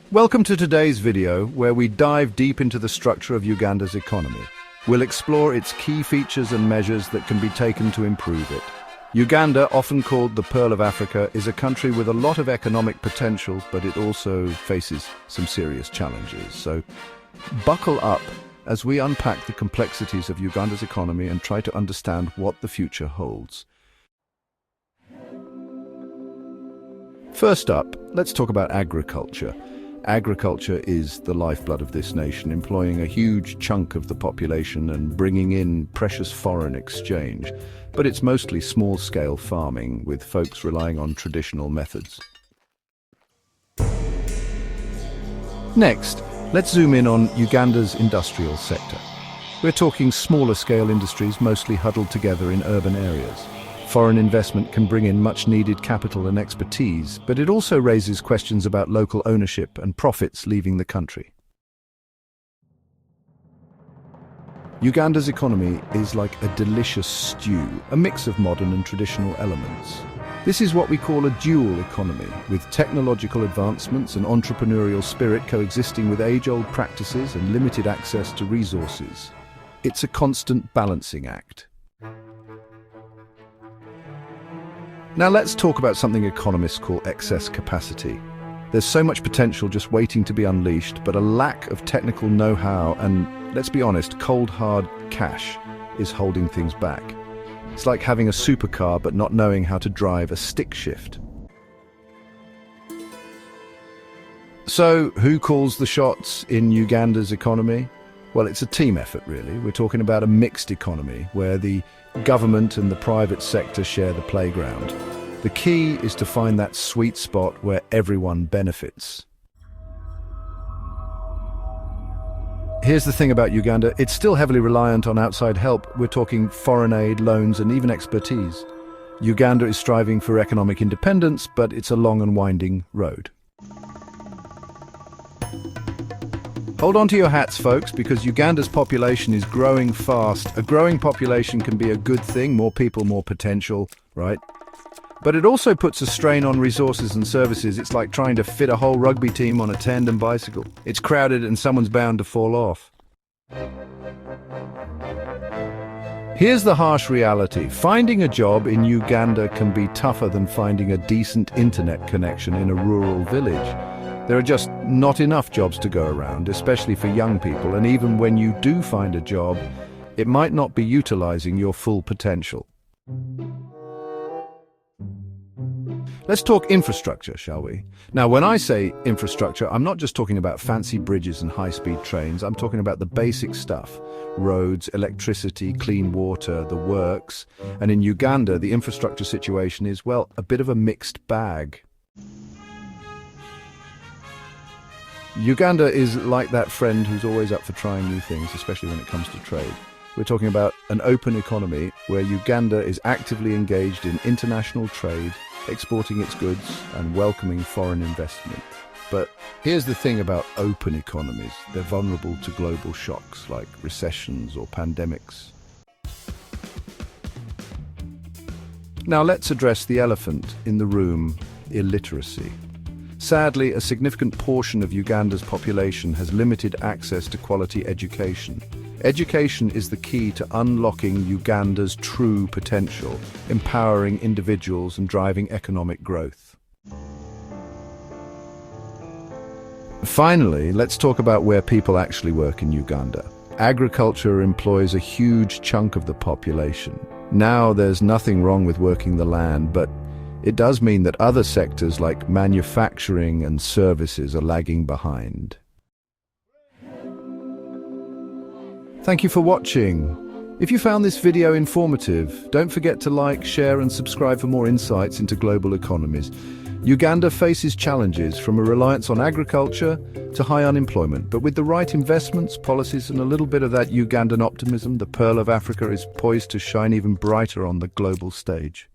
Welcome to today's video, where we dive deep into the structure of Uganda's economy. We'll explore its key features and measures that can be taken to improve it. Uganda, often called the Pearl of Africa, is a country with a lot of economic potential, but it also faces some serious challenges. So buckle up as we unpack the complexities of Uganda's economy and try to understand what the future holds. First up, let's talk about agriculture. Agriculture is the lifeblood of this nation, employing a huge chunk of the population and bringing in precious foreign exchange. But it's mostly small-scale farming, with folks relying on traditional methods. Next, let's zoom in on Uganda's industrial sector. We're talking smaller-scale industries, mostly huddled together in urban areas. Foreign investment can bring in much-needed capital and expertise, but it also raises questions about local ownership and profits leaving the country. Uganda's economy is like a delicious stew, a mix of modern and traditional elements. This is what we call a dual economy, with technological advancements and entrepreneurial spirit coexisting with age-old practices and limited access to resources. It's a constant balancing act. Now let's talk about something economists call excess capacity. There's so much potential just waiting to be unleashed, but a lack of technical know-how and, let's be honest, cold hard cash is holding things back. It's like having a supercar but not knowing how to drive a stick shift. So, who calls the shots in Uganda's economy? Well, it's a team effort, really. We're talking about a mixed economy where the government and the private sector share the playground. The key is to find that sweet spot where everyone benefits. Here's the thing about Uganda, it's still heavily reliant on outside help. We're talking foreign aid, loans, and even expertise. Uganda is striving for economic independence, but it's a long and winding road. Hold on to your hats, folks, because Uganda's population is growing fast. A growing population can be a good thing, more people, more potential, right? But it also puts a strain on resources and services. It's like trying to fit a whole rugby team on a tandem bicycle. It's crowded and someone's bound to fall off. Here's the harsh reality. Finding a job in Uganda can be tougher than finding a decent internet connection in a rural village. There are just not enough jobs to go around, especially for young people, and even when you do find a job, it might not be utilizing your full potential. Let's talk infrastructure, shall we? Now, when I say infrastructure, I'm not just talking about fancy bridges and high-speed trains. I'm talking about the basic stuff. Roads, electricity, clean water, the works. And in Uganda, the infrastructure situation is, well, a bit of a mixed bag. Uganda is like that friend who's always up for trying new things, especially when it comes to trade. We're talking about an open economy where Uganda is actively engaged in international trade, exporting its goods and welcoming foreign investment. But here's the thing about open economies. They're vulnerable to global shocks like recessions or pandemics. Now let's address the elephant in the room, illiteracy. Sadly, a significant portion of Uganda's population has limited access to quality education. Education is the key to unlocking Uganda's true potential, empowering individuals and driving economic growth. Finally, let's talk about where people actually work in Uganda. Agriculture employs a huge chunk of the population. Now, there's nothing wrong with working the land, but it does mean that other sectors like manufacturing and services are lagging behind. Thank you for watching. If you found this video informative, don't forget to like, share and subscribe for more insights into global economies. Uganda faces challenges from a reliance on agriculture to high unemployment, but with the right investments, policies and a little bit of that Ugandan optimism, the Pearl of Africa is poised to shine even brighter on the global stage.